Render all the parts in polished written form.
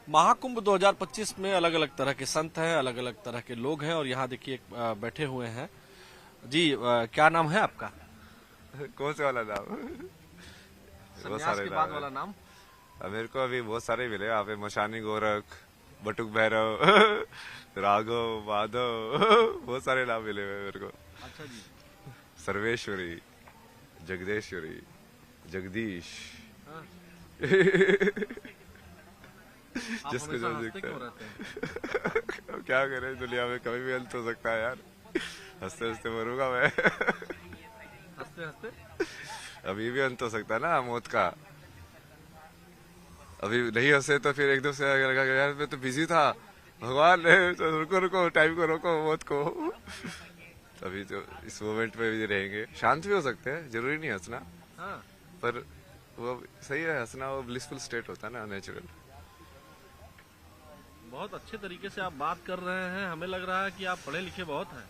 महाकुंभ 2025 में अलग अलग तरह के संत हैं, अलग अलग तरह के लोग हैं और यहाँ देखिए बैठे हुए हैं जी। क्या नाम है आपका? कौन से वाला नाम? बहुत संन्यास सारे के नाम बाद है। वाला नाम। अब मेरे को अभी बहुत सारे मिले यहाँ पे, मशानी गोरख, बटुक भैरव, राघव, माधव, बहुत सारे नाम मिले हुए मेरे को। अच्छा जी। सर्वेश्वरी, जगदेश्वरी, जगदीश। हाँ। आप जिसको हमेशा जो हंसते दिखता क्यों है। रहते हैं? अब क्या करें, दुनिया में कभी भी अंत हो सकता है यार। हंसते हंसते मरूंगा मैं। हंसते हंसते अभी भी अंत हो सकता है ना मौत का। अभी नहीं हंसे तो फिर एकदम से लगा कि यार मैं तो बिजी था, भगवान ने तो रुको रुको, टाइम को रोको, मौत को। अभी तो इस मोमेंट में भी रहेंगे, शांत भी हो सकते हैं, जरूरी नहीं हंसना। हाँ। पर वो सही है, हंसना वो ब्लिसफुल स्टेट होता है ना, नेचुरल। बहुत अच्छे तरीके से आप बात कर रहे हैं, हमें लग रहा है कि आप पढ़े लिखे बहुत हैं।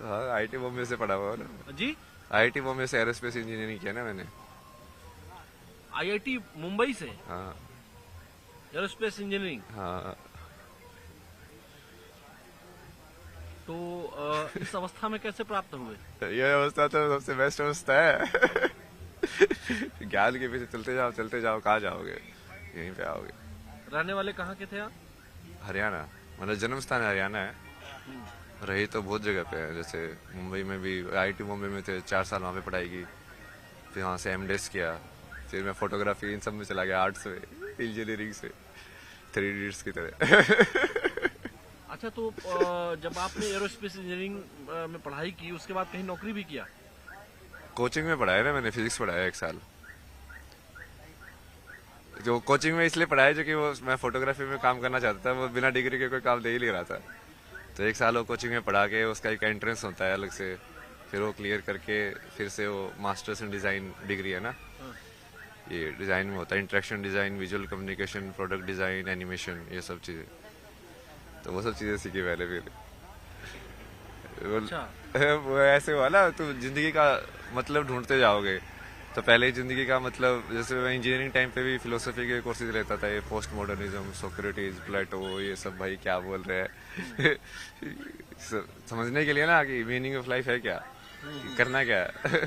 हाँ, आईटी बॉम्बे से पढ़ा हुआ है ना। जी। आईटी बॉम्बे से एरोस्पेस इंजीनियरिंग किया ना मैंने। आईआईटी मुंबई से हाँ एरोस्पेस इंजीनियरिंग। हाँ। तो इस अवस्था में कैसे प्राप्त हुए? ये अवस्था तो सबसे बेस्ट अवस्था है। ज्ञान के पीछे चलते जाओ, कहाँ जाओगे, यहीं पे आओगे। रहने वाले कहाँ के थे आप? हरियाणा, मतलब जन्म स्थान हरियाणा है, रही तो बहुत जगह पे है। जैसे मुंबई में भी आईटी बॉम्बे में थे, 4 साल वहाँ पे पढ़ाई की, फिर वहाँ से एमडेस किया, फिर मैं फोटोग्राफी इन सब में चला गया, आर्ट्स में, इंजीनियरिंग से, 3 इडियट्स की तरह। अच्छा, तो जब आपने एरोस्पेस इंजीनियरिंग में पढ़ाई की उसके बाद कहीं नौकरी भी किया? कोचिंग में पढ़ाया ना मैंने, फिजिक्स पढ़ाया 1 साल। जो कोचिंग में इसलिए पढ़ाया जो कि वो मैं फोटोग्राफी में काम करना चाहता था, वो बिना डिग्री के कोई काम दे ही नहीं रहा था। तो 1 साल वो कोचिंग में पढ़ा के, उसका एक एंट्रेंस होता है अलग से, फिर वो क्लियर करके फिर से वो मास्टर्स इन डिज़ाइन डिग्री है ना, ये डिज़ाइन में होता है, interaction design, visual communication, product design, animation, ये सब चीज़ें। तो वो सब चीज़ें सीखी पहले। फिर अच्छा। वो ऐसे हुआ ना, तो जिंदगी का मतलब ढूंढते जाओगे। तो पहले जिंदगी का मतलब, जैसे मैं इंजीनियरिंग टाइम पे भी फिलोसफी के कोर्सेज लेता था, ये पोस्ट मॉडर्निज्म, सोक्रेटिस, प्लेटो, ये सब भाई क्या बोल रहे हैं। समझने के लिए ना कि मीनिंग ऑफ लाइफ है क्या, करना क्या है।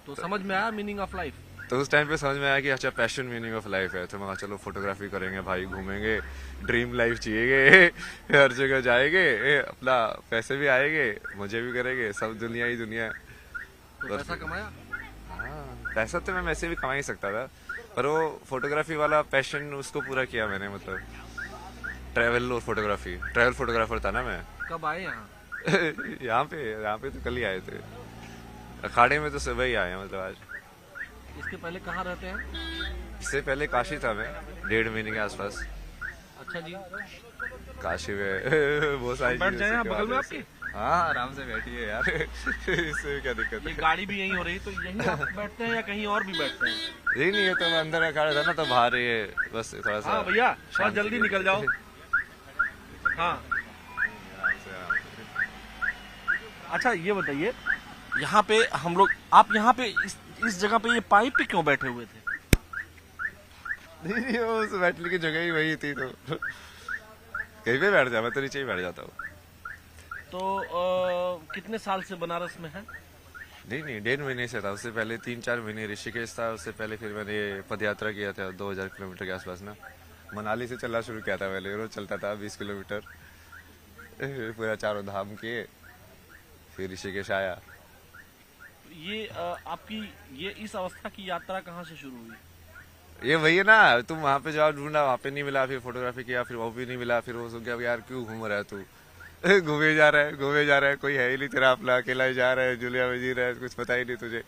तो समझ में आया मीनिंग ऑफ लाइफ? तो उस टाइम पे समझ में आया कि अच्छा पैशन मीनिंग ऑफ लाइफ है। तो मैं कहा चलो फोटोग्राफी करेंगे भाई, घूमेंगे, ड्रीम लाइफ जिएंगे, हर जगह जाएंगे, अपना पैसे भी आएंगे, मजे भी करेंगे, सब दुनिया ही दुनिया है। तो पैसा कमाया? हाँ, पैसा तो मैं वैसे भी कमा ही सकता था, पर वो फोटोग्राफी वाला पैशन उसको पूरा किया मैंने। मतलब ट्रैवल फोटोग्राफी, ट्रैवल फोटोग्राफर था ना मैं। कब आए यहाँ? यहाँ पे तो कल ही आए थे, अखाड़े में तो सुबह ही आए हैं, मतलब आज। इसके पहले कहाँ रहते हैं? इससे पहले काशी था मैं, 1.5 महीने के आसपास। अच्छा जी। काशी में बहुत सारी बैठ चीजें जाए यहाँ सीखने बगल में वाले आपके। हैं। हाँ, आराम से बैठिए यार। इससे क्या दिक्कत ये है। गाड़ी भी यहीं हो रही, तो यहीं आप बैठते हैं या कहीं और भी बैठते हैं? नहीं नहीं, ये तो मैं अंदर अखाड़ा था ना, तो बाहर ये बस थोड़ा सा। हाँ भैया, थोड़ा शांति जल्दी के निकल जाओ। हाँ। आराम से आराम से। अच्छा, ये बताइए, यहाँ पे हम लोग, आप यहाँ पे इस जगह पे ये पाइप पे क्यों बैठे हुए थे? नहीं नहीं, वो उस बैठने की जगह ही वही थी, तो कहीं पे बैठ जा, मैं तो नीचे ही बैठ जाता हूँ। तो कितने साल से बनारस में है? नहीं नहीं, 1.5 महीने से था। उससे पहले 3-4 महीने ऋषिकेश था। उससे पहले फिर मैंने पद यात्रा किया था 2000 किलोमीटर के आसपास ना। मनाली से चलना शुरू किया था पहले, रोज चलता था 20 किलोमीटर, पूरा 4 धाम किए, फिर ऋषिकेश आया। ये आपकी ये इस अवस्था की यात्रा कहाँ से शुरू हुई? ये वही है ना, तुम वहाँ पे जवाब ढूंढा, वहाँ पे नहीं मिला, फिर फोटोग्राफी किया, फिर वो भी नहीं मिला, फिर वो सो गया यार क्यों घूम रहा है तू। घूमे जा रहा है, घूमे जा रहा है, कोई है ही नहीं तेरा अपना, अकेला ही जा रहा है, जुलिया में जी रहा है, कुछ पता ही नहीं तुझे।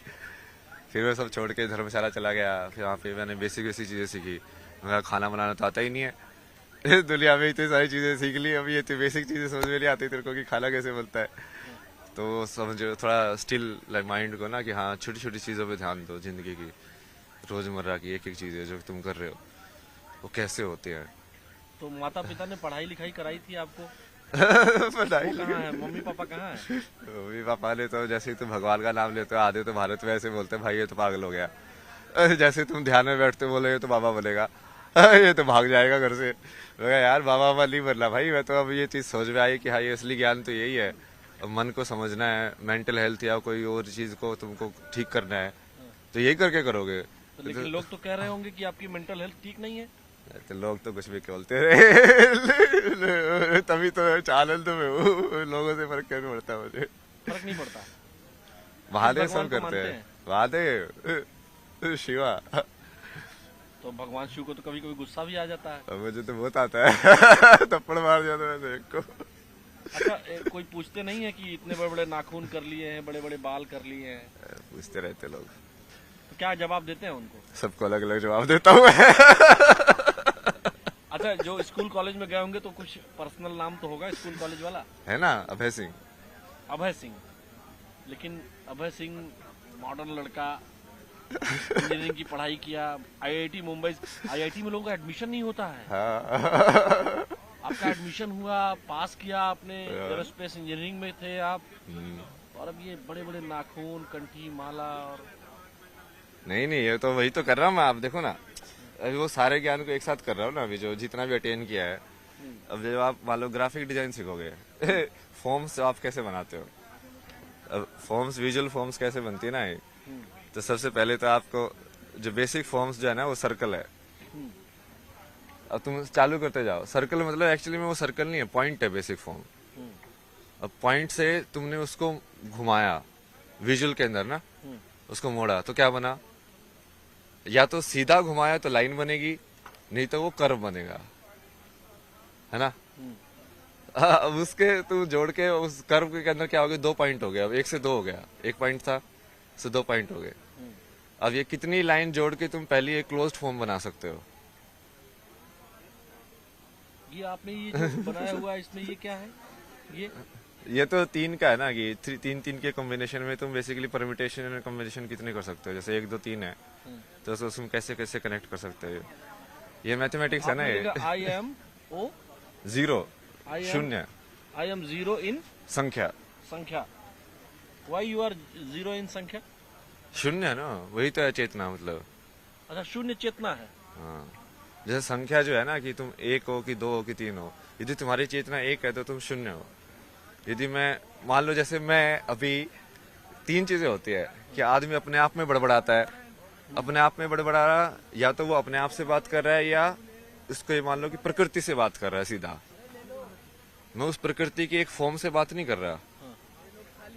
फिर वो सब छोड़ के धर्मशाला चला गया। फिर वहाँ पे मैंने बेसिक बेसिक चीजें सीखी। मेरा खाना बनाना तो आता ही नहीं है। दुनिया में इतनी सारी चीजें सीख ली, अभी ये बेसिक चीजें समझ में नहीं आती तेरे को कि खाना कैसे बनता है। तो समझो थोड़ा स्टिल लाइक माइंड को ना, कि हाँ छोटी छोटी चीजों पे ध्यान दो, जिंदगी की रोजमर्रा की एक एक चीजें जो तुम कर रहे हो वो कैसे होती है। तो माता पिता ने पढ़ाई लिखाई कराई थी आपको? पढ़ाई वो कहाँ है, मम्मी पापा कहाँ है? मम्मी पापा ने तो जैसे ही तुम भगवान का नाम लेते हो, आधे तो भारत में ऐसे बोलते हैं भाई ये तो पागल हो गया। जैसे तुम ध्यान में बैठते हो बोले तो बाबा बोलेगा। ये तो भाग जाएगा घर से। मैं कहा, यार बाबा बाबा नहीं बनना भाई, मैं तो अब ये चीज सोच में आई कि हाँ ये असली ज्ञान तो यही है। अब मन को समझना है, मेंटल हेल्थ या कोई और चीज को तुमको ठीक करना है, तो यही करके करोगे। तो लेकिन लोग तो कह रहे होंगे कि आपकी मेंटल हेल्थ ठीक नहीं है। तो लोग तो कुछ भी बोलते रहे तभी तो आनंद में हूँ, लोगों से फर्क क्या नहीं पड़ता मुझे। फर्क नहीं पड़ता। महादेव भगवान सब को करते मानते हैं, महादेव शिवा। तो भगवान शिव को तो कभी कभी गुस्सा भी आ जाता है। अब मुझे तो बहुत आता है थप्पड़ मार जाता है एक को। अच्छा, कोई पूछते नहीं है कि इतने बड़े बड़े नाखून कर लिए हैं, बड़े बड़े बाल कर लिए हैं, पूछते रहते लोग, तो क्या जवाब देते हैं उनको? सबको अलग अलग जवाब देता हूँ मैं। अच्छा, जो स्कूल कॉलेज में गए होंगे तो कुछ पर्सनल नाम तो होगा स्कूल कॉलेज वाला। है ना, अभय सिंह। अभय सिंह। लेकिन अभय सिंह मॉडर्न लड़का, इंजीनियरिंग की पढ़ाई किया, आईआईटी मुंबई। आईआईटी में लोगों का एडमिशन नहीं होता है। हाँ। आपका एडमिशन हुआ, पास किया आपने, एरोस्पेस इंजीनियरिंग में थे आप, और अब ये बड़े बड़े नाखून, कंठी, माला। और नहीं नहीं, ये तो वही तो कर रहा हूँ मैं। आप देखो ना, अभी वो सारे ज्ञान को एक साथ कर रहा हूँ ना, अभी जो जितना भी अटेन किया है। अब जब आप मान लो ग्राफिक डिजाइन सीखोगे, फॉर्म्स आप कैसे बनाते हो, अब फॉर्म्स, विजुअल फॉर्म्स कैसे बनती है ना ये, तो सबसे पहले तो आपको जो बेसिक फॉर्म्स जो है ना वो सर्कल है। अब तुम चालू करते जाओ, सर्कल मतलब एक्चुअली में वो सर्कल नहीं है, पॉइंट है बेसिक फॉर्म। अब पॉइंट से तुमने उसको घुमाया विजुअल के अंदर ना, उसको मोड़ा तो क्या बना, या तो सीधा घुमाया तो लाइन बनेगी, नहीं तो वो कर्व बनेगा, है ना। अब उसके तू जोड़ के उस कर्व के अंदर क्या हो गया, 2 पॉइंट हो गया। अब 1 से 2 हो गया, 1 पॉइंट था से 2 पॉइंट हो गए। अब ये कितनी लाइन जोड़ के तुम पहले एक क्लोज्ड फॉर्म बना सकते हो। ये आपने ये जो बनाया हुआ है, इसमें ये क्या है? ये तो 3 का है ना, कि 3 के कॉम्बिनेशन में तुम बेसिकली परम्यूटेशन एंड कॉम्बिनेशन कितने कर सकते हो। जैसे 1 2 3 है, तो उसको तुम कैसे कैसे कनेक्ट कर सकते हो। ये मैथमेटिक्स है ना। ये I M O 0 I am- शून्य आई एम जीरो इन संख्या, संख्या। Why you are zero in संख्या? शून्य ना, वही तो है चेतना मतलब। अच्छा, शून्य चेतना है। हाँ, जैसे संख्या जो है ना, कि तुम 1 हो कि 2 हो कि 3 हो, यदि तुम्हारी चेतना 1 है तो तुम शून्य हो। यदि मैं मान लो, जैसे मैं अभी 3 चीजें होती है कि आदमी अपने आप में बड़बड़ाता है, अपने आप में बड़बड़ा रहा, या तो वो अपने आप से बात कर रहा है, या उसको ये मान लो कि प्रकृति से बात कर रहा है सीधा। मैं उस प्रकृति की एक फॉर्म से बात नहीं कर रहा,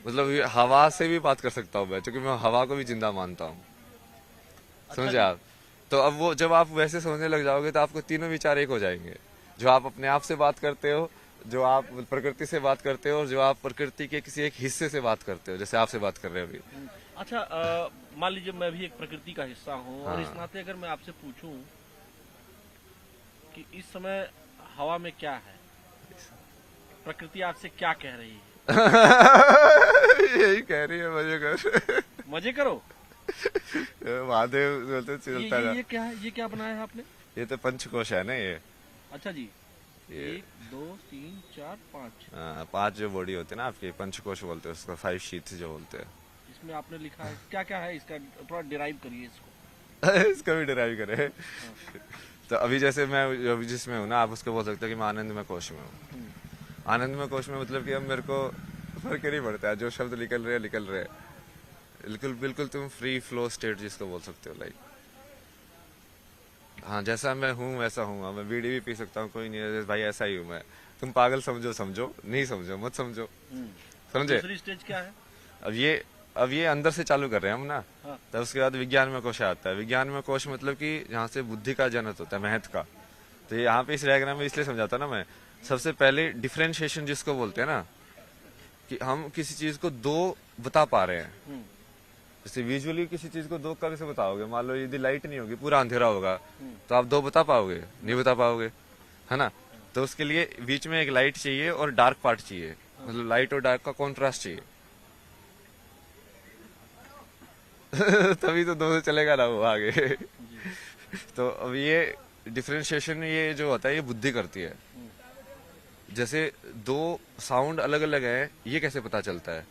मतलब ये हवा से भी बात कर सकता हूँ मैं, क्योंकि मैं हवा को भी जिंदा मानता हूँ। समझे आप? तो अब वो जब आप वैसे समझने लग जाओगे तो आपको तीनों विचार एक हो जाएंगे। जो आप अपने आप से बात करते हो, जो आप प्रकृति से बात करते हो, और जो आप प्रकृति के किसी एक हिस्से से बात करते हो, जैसे आपसे बात कर रहे हो अभी। अच्छा, मान लीजिए मैं भी एक प्रकृति का हिस्सा हूँ, और इस नाते अगर मैं आपसे पूछूं कि इस समय हवा में क्या है, प्रकृति आपसे क्या कह रही है? यही कह रही है, मजे कर। मजे करो। महादेव बोलते चलता जा। ये क्या है? ये क्या बनाया है आपने? ये तो पंचकोश है ना ये। अच्छा जी। ये 1 2 3 4 5। 5 जो बॉडी होते हैं ना आपके, पंचकोश बोलते हैं उसको, 5 शीट्स जो बोलते हैं। इसमें आपने लिखा है क्या क्या है इसका? थोड़ा डिराइव करिए इसको। इसका भी डिराइव करे। तो अभी जैसे मैं अभी जिसमें हूँ ना, आप उसको बोल सकते हो कि मैं आनंदमय कोश में हूँ। आनंदमय कोश में मतलब कि अब मेरे को फर्क नहीं पड़ता है, जो शब्द निकल रहे हैं। बिल्कुल बिल्कुल तुम फ्री फ्लो स्टेट जिसको बोल सकते हो, लाइक हाँ, जैसा मैं हूँ वैसा हूँ। मैं बीड़ी भी पी सकता हूँ, कोई नहीं है भाई, ऐसा ही हूँ मैं। तुम पागल समझो समझो, नहीं समझो मत समझो, समझे। दूसरी स्टेज क्या है? अब ये अंदर से चालू कर रहे हैं हम ना। हाँ। तब उसके बाद विज्ञान में कोश आता है। विज्ञान में कोश मतलब कि जहाँ से बुद्धि का जनक होता है, महत्व का। तो यहाँ पे इस डायग्राम में इसलिए समझाता ना मैं, सबसे पहले डिफरेंशिएशन जिसको बोलते हैं ना, कि हम किसी चीज को 2 बता पा रहे हैं। जैसे विजुअली किसी चीज को 2 कैसे बताओगे? मान लो यदि लाइट नहीं होगी, पूरा अंधेरा होगा, तो आप 2 बता पाओगे? नहीं बता पाओगे, है ना। तो उसके लिए बीच में एक लाइट चाहिए और डार्क पार्ट चाहिए, मतलब लाइट और डार्क का कॉन्ट्रास्ट चाहिए। तभी तो 2 से चलेगा ना वो आगे। तो अब ये डिफरेंशिएशन ये जो होता है, ये बुद्धि करती है। जैसे 2 साउंड अलग अलग है, ये कैसे पता चलता है?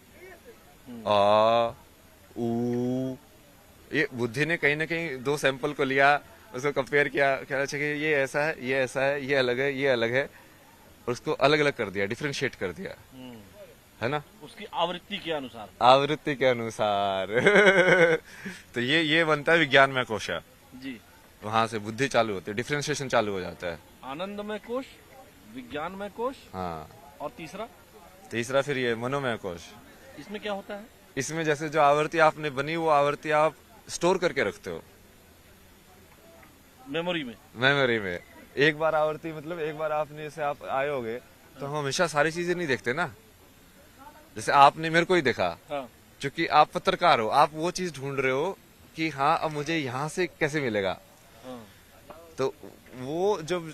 आ ऊ, ये बुद्धि ने कहीं ना कहीं 2 सैंपल को लिया उसको कंपेयर किया, कहना चाहिए ये ऐसा है, ये ऐसा है, ये अलग है, ये अलग है, और उसको अलग अलग कर दिया, डिफ्रेंशिएट कर दिया, है ना, उसकी आवृत्ति के अनुसार। आवृत्ति के अनुसार। तो ये बनता है विज्ञानमय कोश। जी। वहां से बुद्धि चालू होती है, डिफ्रेंशिएशन चालू हो जाता है। आनंदमय कोश, विज्ञानमय कोश, हाँ, और तीसरा? तीसरा फिर ये मनोमय कोश। इसमें क्या होता है? इसमें जैसे जो आवृत्ति आपने बनी, वो आवृत्ति आप स्टोर करके रखते हो मेमोरी में। मेमोरी में। एक बार आवृत्ति मतलब एक बार आपने जैसे आप आए होगे, तो हम हमेशा सारी चीजें नहीं देखते ना। जैसे आपने मेरे को ही देखा, हाँ। क्योंकि आप पत्रकार हो, आप वो चीज ढूंढ रहे हो कि हाँ अब मुझे यहाँ से कैसे मिलेगा। हाँ। तो वो जब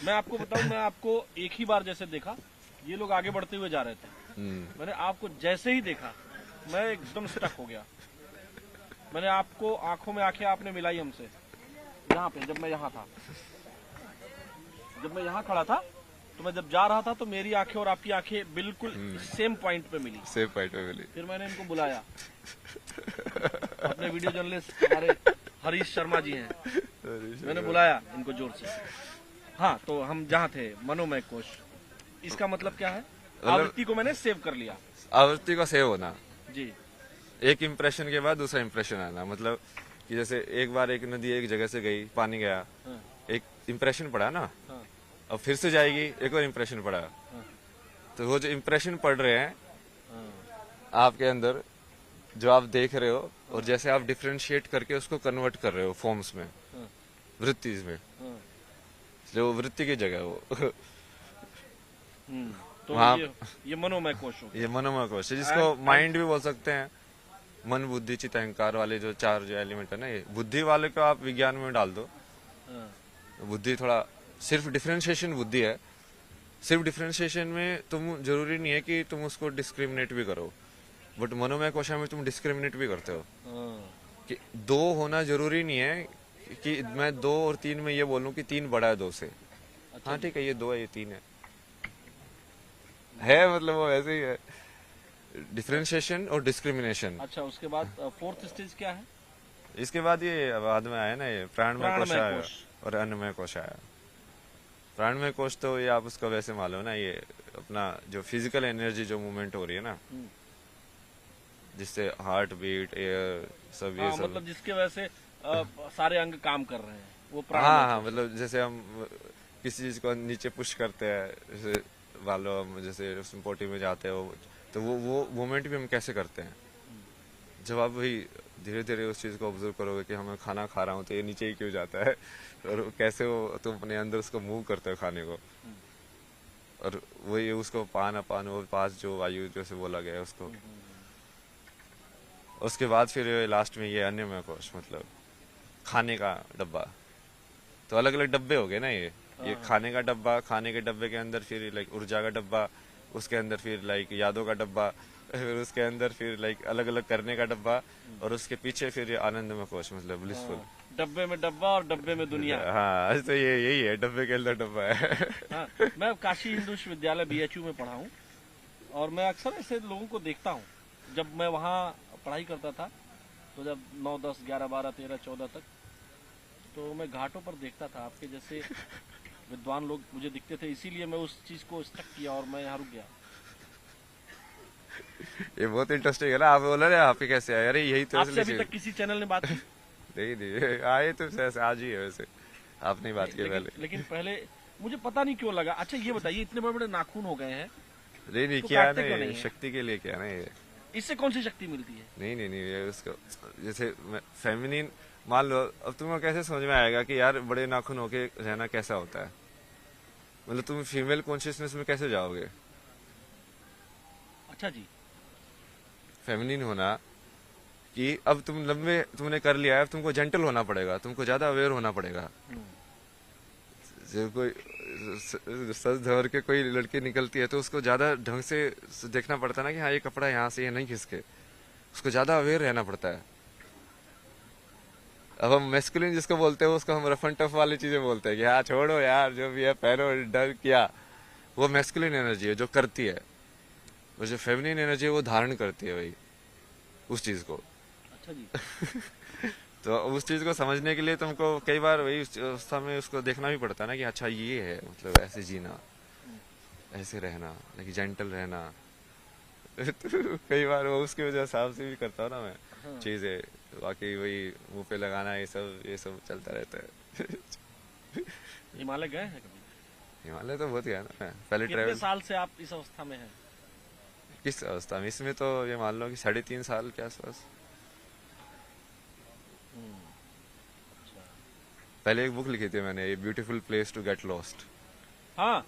मैं आपको बताऊं, मैं आपको एक ही बार जैसे देखा, ये लोग आगे बढ़ते हुए जा रहे थे, मैंने आपको जैसे ही देखा मैं एकदम स्टक हो गया। मैंने आपको आंखों में आंखें आपने मिलाई हमसे, यहाँ पे जब मैं यहाँ था, जब मैं यहाँ खड़ा था, तो मैं जब जा रहा था तो मेरी आंखें और आपकी आंखें बिल्कुल सेम पॉइंट पे मिली। सेम पॉइंट पे मिली। फिर मैंने इनको बुलाया, अपने वीडियो जर्नलिस्ट हमारे हरीश शर्मा जी हैं, मैंने बुलाया इनको जोर से। हाँ, तो हम जहाँ थे मनोमय कोश, इसका मतलब क्या है? आवृत्ति को मैंने सेव कर लिया। आवृत्ति का सेव होना जी। एक इम्प्रेशन के बाद दूसरा इम्प्रेशन आना, मतलब कि जैसे एक बार एक नदी एक जगह से गई, पानी गया, हाँ। एक इम्प्रेशन पड़ा ना, हाँ। अब फिर से जाएगी, एक और इम्प्रेशन पड़ा। हाँ। तो वो जो इम्प्रेशन पड़ रहे हैं हाँ। आपके अंदर, जो आप देख रहे हो, और जैसे आप डिफ्रेंशिएट करके उसको कन्वर्ट कर रहे हो फॉर्म्स में, हाँ। वृत्तिज में, हाँ। जो वृत्ति की जगह है वो। तो वहाँ- ये मनोमय कोश हो गया। ये मनोमय कोश है, जिसको माइंड भी बोल सकते हैं। मन बुद्धि चित्त अहंकार वाले जो चार जो एलिमेंट है ना, ये बुद्धि वाले को आप विज्ञान में डाल दो। हाँ। बुद्धि थोड़ा सिर्फ डिफरेंशिएशन बुद्धि है। सिर्फ डिफरेंशिएशन में तुम जरूरी नहीं है कि तुम उसको डिस्क्रिमिनेट भी करो, बट मनोमय कोश में तुम डिस्क्रिमिनेट भी करते हो। हाँ। कि दो होना जरूरी नहीं है कि मैं 2 और 3 में ये बोलूं कि 3 बड़ा है 2 से। अच्छा। हाँ ठीक है, ये 2 है, ये 3 है मतलब वो ऐसे ही है, डिफरेंशिएशन और डिस्क्रिमिनेशन। अच्छा, उसके बाद फोर्थ स्टेज क्या है? इसके बाद ये बाद में आया ना, ये प्राणमय कोश प्राणमय आया कोश। और अन्नमय कोश आया। प्राणमय कोश तो ये आप उसका वैसे मालूम ना, ये अपना जो फिजिकल एनर्जी जो मूवमेंट हो रही है ना, जिससे हार्ट बीट, एयर, सब ये हाँ, सब, मतलब जिसके वजह से सारे अंग काम कर रहे हैं, वो हाँ हाँ, मतलब जैसे हम किसी चीज को नीचे पुश करते हैं, जैसे वालों हम जैसे उसमें पोटी में जाते हो, तो वो मूवमेंट भी हम कैसे करते हैं। जब आप वही धीरे धीरे उस चीज को ऑब्जर्व करोगे कि हमें खाना खा रहा हूँ तो ये नीचे ही क्यों जाता है, और कैसे वो तुम अपने अंदर उसको मूव करते हो खाने को, और वही उसको पान अपान वो 5 जो वायु जैसे बोला गया है उसको। उसके बाद फिर लास्ट में ये अन्नमय कोश, मतलब खाने का डब्बा। तो अलग अलग डब्बे हो गए ना, ये खाने का डब्बा, खाने के डब्बे के अंदर फिर लाइक ऊर्जा का डब्बा, उसके अंदर फिर लाइक यादों का डब्बा, फिर उसके अंदर फिर लाइक अलग अलग करने का डब्बा, और उसके पीछे फिर आनंदमय कोश, मतलब ब्लिसफुल। डब्बे में डब्बा और डब्बे में दुनिया। हाँ, तो ये यही है, डब्बे के अंदर डब्बा है। हाँ, मैं काशी हिंदू विश्वविद्यालय BHU में पढ़ा हूँ, और मैं अक्सर ऐसे लोगों को देखता हूँ। जब मैं वहाँ पढ़ाई करता था, तो जब 9, 10, 11, 12, 13, 14 तक, तो मैं घाटों पर देखता था आपके जैसे विद्वान लोग मुझे दिखते थे, इसीलिए मैं उस चीज को स्टक किया और मैं यहाँ रुक गया। ये बहुत इंटरेस्टिंग है ना, आप बोला ना आपके कैसे आए, अरे यही तो आपसे अभी तक किसी चैनल ने बात की? नहीं आए तो आज ही है, वैसे आपने बात की पहले। लेकिन पहले मुझे पता नहीं क्यों लगा। अच्छा ये बताइए, इतने बड़े बड़े नाखून हो गए हैं, नहीं तो क्या काटते क्यों नहीं, नहीं है? शक्ति के लिए क्या ना, ये इससे कौन सी शक्ति मिलती है? नहीं ये उसको जैसे फेमिनिन मान लो, अब तुम्हें कैसे समझ में आएगा कि यार बड़े नाखून होके रहना कैसा होता है, मतलब तुम फीमेल कॉन्शियसनेस में कैसे जाओगे। अच्छा जी। फेमिनिन होना कि अब तुम लंबे तुमने कर लिया है, अब तुमको जेंटल होना पड़ेगा, तुमको ज्यादा अवेयर होना पड़ेगा। जब कोई सज धवर के कोई लड़की निकलती है तो उसको ज्यादा ढंग से देखना पड़ता है ना कि हाँ ये कपड़ा यहाँ से ये नहीं खिसके, उसको ज्यादा अवेयर रहना पड़ता है। अब हम मैस्कुलिन जिसको बोलते हैं उसको हम रफ एंड टफ वाली चीजें बोलते हैं कि हाँ छोड़ो यार जो भी है पहनो, डर किया, वो मैस्कुलिन एनर्जी है जो करती है, और जो फेमिनिन एनर्जी है वो धारण करती है वही उस चीज को। अच्छा जी। तो उस चीज को समझने के लिए तुमको कई बार वही उस अवस्था में उसको देखना भी पड़ता है ना कि अच्छा ये है, मतलब ऐसे जीना, ऐसे रहना, लेकिन जेंटल रहना। तो कई बार वो उसकी वजह हिसाब से भी करता हूँ ना मैं चीजें, बाकी वही मुंह पे लगाना ये सब चलता रहता है। हिमालय गए हैं कभी? हिमालय तो बहुत गया ना मैं, पहले कितने ट्रैवल। साल से आप इस अवस्था में हैं? किस अवस्था में? इसमें तो ये मान लो कि 3.5 साल के आसपास। अच्छा। पहले एक बुक लिखी थी मैंने, ये beautiful place to get lost. हाँ।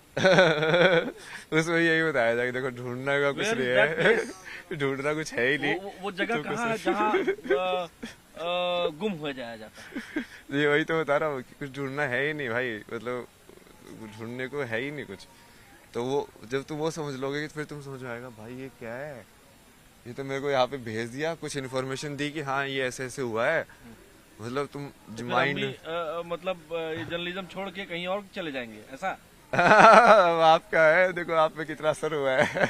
उसमें यही बताया था कि देखो ढूंढना का कुछ Where नहीं is that है, ढूंढना कुछ है ही नहीं। वो जगह तो कहाँ है जहाँ गुम हो जाया जाता है? ये वही तो बता रहा हूँ कि कुछ ढूंढना है ही नहीं भाई, मतलब ढूंढने को है ही नहीं कुछ। तो वो जब तुम वो समझ लोगे फिर तुम समझ में आएगा भाई ये क्या है, ये तो मेरे को यहाँ पे भेज दिया, कुछ इन्फॉर्मेशन दी कि हाँ ये ऐसे ऐसे हुआ है, मतलब तुम तो फिर हम माइंड भी मतलब ये जर्नलिज्म छोड़ के कहीं और चले जाएंगे ऐसा? आपका है, देखो आप पे कितना असर हुआ है।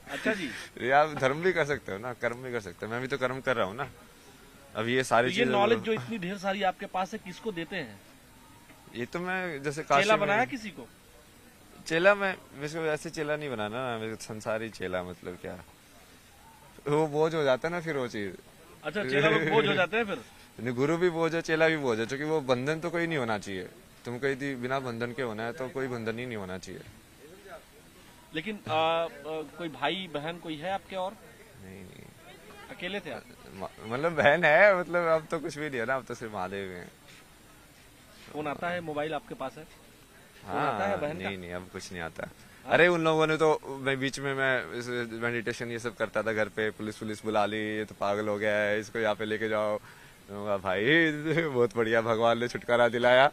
अच्छा जी। ये आप धर्म भी कर सकते हो ना, कर्म भी कर सकते हो, मैं भी तो कर्म कर रहा हूँ ना। अब ये तो सारी ये चीजें नॉलेज जो इतनी ढेर सारी आपके पास है किसको देते हैं? ये तो मैं जैसे चेला काशी बनाया में किसी को? चेला, मैं वैसे वैसे चेला नहीं बनाना ना, मेरे संसारी चेला, मतलब क्या वो बोझ हो जाता है ना फिर वो चीज। अच्छा, चेला लोग बोझ हो जाते हैं फिर? नहीं, गुरु भी बोझ है, चेला भी बोझ है, क्योंकि वो बंधन तो कोई नहीं होना चाहिए। तुम कहीं बिना बंधन के होना है तो कोई बंधन ही नहीं होना चाहिए। लेकिन कोई भाई बहन कोई है आपके और? नहीं नहीं, अकेले थे आप? मतलब बहन है, मतलब अब तो कुछ भी नहीं है ना, अब तो सिर्फ महादेव हैं। फोन आता है, मोबाइल आपके पास है? फोन आता है हाँ बहन का? नहीं नहीं, अब कुछ नहीं आता। अरे उन लोगों ने तो, मैं बीच में मैं मेडिटेशन ये सब करता था घर पे, पुलिस बुला ली, ये तो पागल हो गया है, इसको यहाँ पे लेके जाओ। भाई बहुत बढ़िया, भगवान ने छुटकारा दिलाया,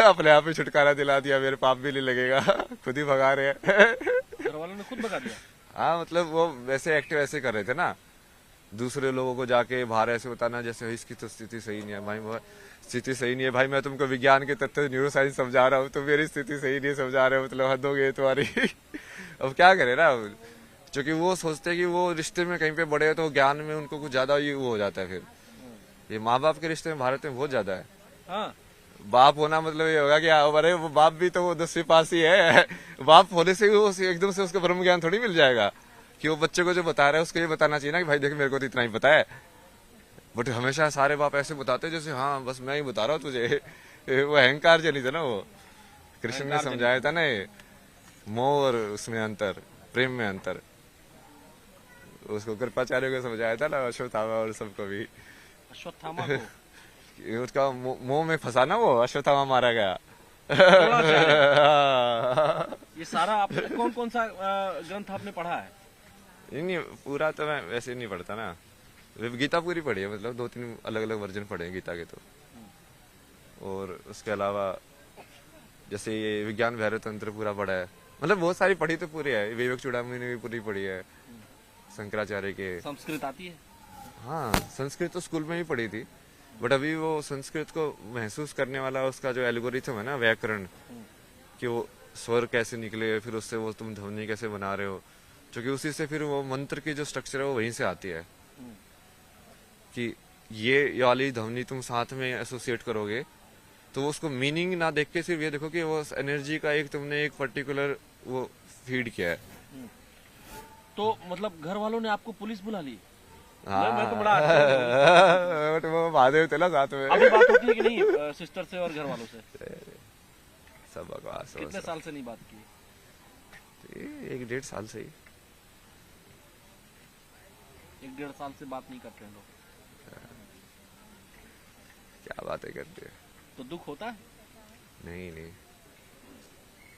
अपने आप ही छुटकारा दिला दिया, मेरे पाप भी नहीं लगेगा, खुद ही भगा रहे हैं। घर वालों ने खुद भगा दिया? हाँ, मतलब वो वैसे एक्टिव ऐसे कर रहे थे ना, दूसरे लोगों को जाके बाहर ऐसे बताना जैसे इसकी तो स्थिति सही नहीं है भाई, वो स्थिति सही नहीं है भाई, मैं तुमको विज्ञान के तथ्य न्यूरो साइंस समझा रहा हूँ, तो मेरी स्थिति सही नहीं समझा रहे हो, मतलब हद हो गई तुम्हारी। अब क्या करे ना, क्योंकि वो सोचते हैं कि वो रिश्ते में कहीं पे बड़े हो तो ज्ञान में उनको कुछ ज्यादा ही वो हो जाता है। फिर ये माँ बाप के रिश्ते में भारत में बहुत ज्यादा है। हाँ। बाप होना मतलब ये होगा कि अरे वो बाप भी तो वो 10वीं पास ही है, बाप होने से वो एकदम से उसको ब्रह्म ज्ञान थोड़ी मिल जाएगा कि वो बच्चे को जो बता रहा है उसको ये बताना चाहिए ना कि भाई देख मेरे को तो इतना ही पता है। बट हमेशा सारे बाप ऐसे बताते हैं जैसे हाँ बस मैं ही बता रहा हूँ तुझे। वो अहंकार जनित है ना, वो कृष्ण ने समझाया था ना, ये मोह और उसमें अंतर, प्रेम में अंतर, उसको कृपाचार्य को समझाया था ना, अश्वत्थामा और सबको भी। अश्वत्थामा को उसका मोह में फंसा ना, वो अश्वत्थामा मारा गया। ये सारा आप कौन कौन सा ग्रंथ आपने पढ़ा है? नहीं पूरा तो मैं वैसे नहीं पढ़ता ना, गीता पूरी पढ़ी है, मतलब 2-3 अलग अलग वर्जन पढ़े हैं गीता के तो। और उसके अलावा जैसे ये विज्ञान भैरव तंत्र पूरा पढ़ा है, मतलब बहुत सारी पढ़ी तो पूरी है, विवेक चूड़ामणि ने भी पूरी पढ़ी है, शंकराचार्य के। संस्कृत आती है? हाँ, संस्कृत तो स्कूल में ही पढ़ी थी, बट अभी वो संस्कृत को महसूस करने वाला उसका जो एल्गोरिथम है ना, व्याकरण, कि वो स्वर कैसे निकले, फिर उससे वो तुम ध्वनि कैसे बना रहे हो, क्योंकि उसी से फिर वो मंत्र की जो स्ट्रक्चर है वो वहीं से आती है कि ये वाली ध्वनि तुम साथ में एसोसिएट करोगे तो उसको मीनिंग ना देख के सिर्फ ये देखो कि वो एनर्जी का एक तुमने एक पर्टिकुलर वो फीड किया है। तो मतलब घर वालों ने आपको पुलिस बुला ली? हाँ, मैं तो बड़ा अच्छा बट वो महादेव थे ना साथ में। अभी बात होती है कि नहीं सिस्टर से और घर वालों से? सब बकवास। कितने साल से नहीं बात की? 1-1.5 साल से ही। 1-1.5 साल से बात नहीं करते हैं लोग? क्या बातें करते हैं। तो दुख होता है? नहीं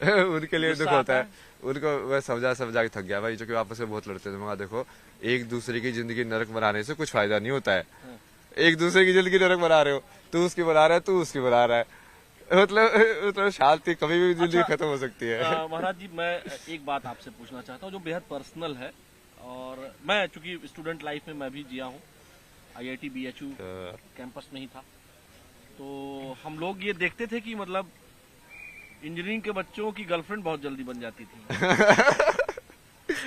उनके लिए गुस्सा दुख होता आता है, उनको मैं समझा के थक गया भाई, जो कि आपस में बहुत लड़ते थे। मगर देखो, एक दूसरे की जिंदगी नरक बनाने से कुछ फायदा नहीं होता है। एक दूसरे की जिंदगी नरक बना रहे हो, तू उसकी बना रहा है, तू उसकी बना रहा है, मतलब शांति कभी भी जिंदगी खत्म हो सकती है। महाराज जी, मैं एक बात आपसे पूछना चाहता हूँ जो बेहद पर्सनल है, और मैं चूंकि स्टूडेंट लाइफ में मैं भी जिया हूँ, IIT BHU कैंपस में ही था, तो हम लोग ये देखते थे कि मतलब इंजीनियरिंग के बच्चों की गर्लफ्रेंड बहुत जल्दी बन जाती थी।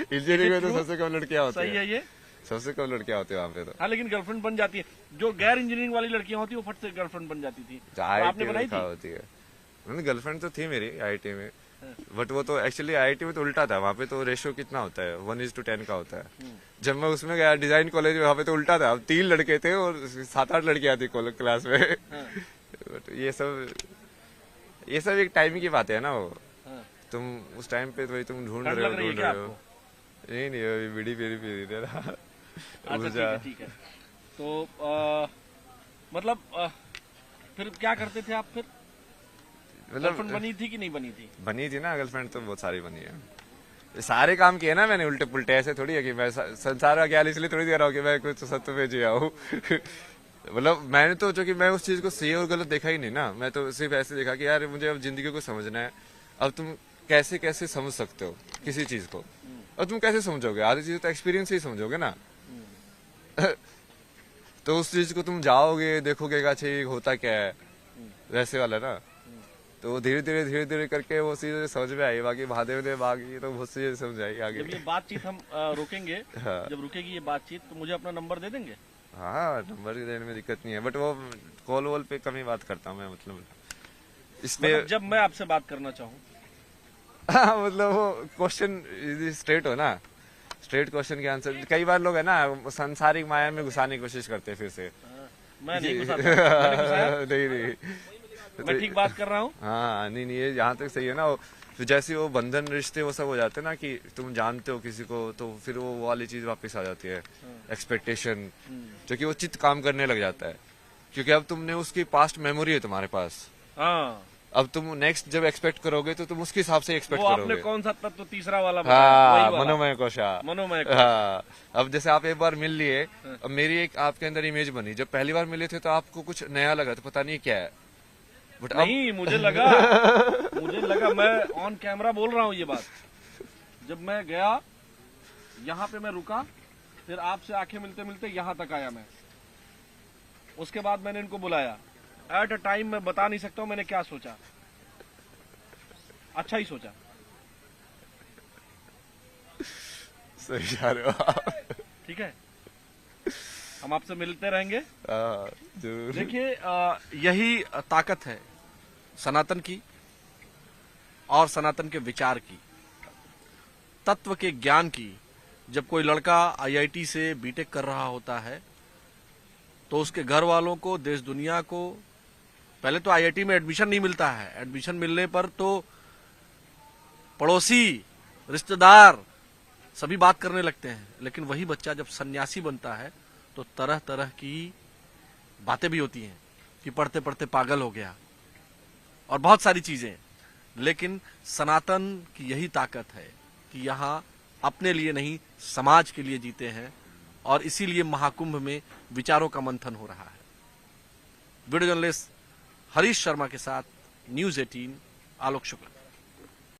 इंजीनियरिंग में तो सबसे कम लड़कियां होती सही है ये? सबसे कम लड़कियां होती है वहाँ पे तो। हाँ, लेकिन गर्लफ्रेंड बन जाती है। जो गैर इंजीनियरिंग वाली लड़कियां होती वो फट से गर्लफ्रेंड बन जाती थी, तो आपने IIT बनाई में कहाँ थी? होती है? गर्लफ्रेंड तो थी मेरी IIT में, बट वो तो एक्चुअली IIT में तो उल्टा था। वहाँ पे तो रेशियो कितना होता है, 1:10 का होता है। जब मैं उसमें गया डिजाइन कॉलेज में, वहाँ पे तो उल्टा था, 3 लड़के थे और 7-8 लड़कियां थी क्लास में। बट ये सब एक टाइम की बात है ना। वो हाँ। तुम उस टाइम पे तो तुम ढूंढ ठंड रहे हो लग रही है ढूंढ क्या रहे हो। आपको? नहीं अभी बीड़ी पी रही था। अच्छा ठीक है। तो मतलब फिर क्या करते थे आप फिर? गर्लफ्रेंड बनी थी कि नहीं बनी थी? बनी थी ना गर्लफ्रेंड, तो बहुत सारी बनी है। सारे काम किए ना मैंने उल्टे पुल्टे, ऐसे थोड़ी है कि मैं संसार का ख्याल इसलिए थोड़ी दे रहा हूँ कि मैं कुछ सत्य पे जिया हूँ। मतलब मैंने तो जो कि मैं उस चीज को सही और गलत देखा ही नहीं ना। मैं तो सिर्फ ऐसे देखा कि यार मुझे अब जिंदगी को समझना है। अब तुम कैसे कैसे समझ सकते हो किसी चीज को, और तुम कैसे समझोगे? आधी चीज तो एक्सपीरियंस से ही समझोगे ना। तो उस चीज को तुम जाओगे देखोगे का चाहिए होता क्या है, वैसे वाला ना। तो धीरे धीरे करके वो चीजें समझ में आई। बाकी महादेव ने बाकी तो बहुत सी चीजें समझ आई आगे। जब ये बातचीत हम रोकेंगे, हाँ। जब रुकेगी ये बातचीत, तो मुझे अपना नंबर दे देंगे? हाँ, नंबर देने में दिक्कत नहीं है, बट वो कॉल वॉल पे कम ही बात करता हूँ मैं। मतलब इस पे मतलब जब मैं आपसे बात करना चाहूँ? हाँ, मतलब वो क्वेश्चन स्ट्रेट हो ना, स्ट्रेट क्वेश्चन के आंसर। कई बार लोग है ना सांसारिक माया में घुसाने की कोशिश करते हैं फिर से। मैं नहीं घुसाता, मैंने घुसाया? नहीं मैं ठीक बात कर रहा हूँ? हाँ, नहीं ये यहाँ तक सही है ना। तो जैसे वो बंधन रिश्ते वो सब हो जाते हैं ना, कि तुम जानते हो किसी को, तो फिर वो वाली चीज वापस आ जाती है, एक्सपेक्टेशन, जो कि वो चित्त काम करने लग जाता है। क्योंकि अब तुमने उसकी पास्ट मेमोरी है तुम्हारे पास। हाँ। अब तुम नेक्स्ट जब एक्सपेक्ट करोगे तो तुम उसके हिसाब से एक्सपेक्ट वो करोगे। आपने कौन सा तत्व तीसरा वाला बताया? हाँ, वही वाला। मनोमय कोशा। मनोमय कोश। हाँ, अब जैसे आप एक बार मिल लिए, अब मेरी एक आपके अंदर इमेज बनी। जब पहली बार मिले थे तो आपको कुछ नया लगा, तो पता नहीं क्या है, बट अब नहीं, मुझे लगा मैं ऑन कैमरा बोल रहा हूँ ये बात। जब मैं गया यहाँ पे, मैं रुका, फिर आपसे आंखें मिलते मिलते यहाँ तक आया मैं। उसके बाद मैंने इनको बुलाया। एट अ टाइम मैं बता नहीं सकता हूँ मैंने क्या सोचा। अच्छा ही सोचा। सही जा रहे हो आप। ठीक है, हम आपसे मिलते रहेंगे। हाँ, जरूर। देखिए, यही ताकत है सनातन की और सनातन के विचार की, तत्व के ज्ञान की। जब कोई लड़का IIT से बीटेक कर रहा होता है तो उसके घर वालों को, देश दुनिया को, पहले तो IIT में एडमिशन नहीं मिलता है। एडमिशन मिलने पर तो पड़ोसी, रिश्तेदार सभी बात करने लगते हैं। लेकिन वही बच्चा जब सन्यासी बनता है तो तरह तरह की बातें भी होती हैं कि पढ़ते पढ़ते पागल हो गया और बहुत सारी चीजें। लेकिन सनातन की यही ताकत है कि यहाँ अपने लिए नहीं, समाज के लिए जीते हैं, और इसीलिए महाकुंभ में विचारों का मंथन हो रहा है। वीडियो जर्नलिस्ट हरीश शर्मा के साथ न्यूज़ 18, आलोक शुक्ला।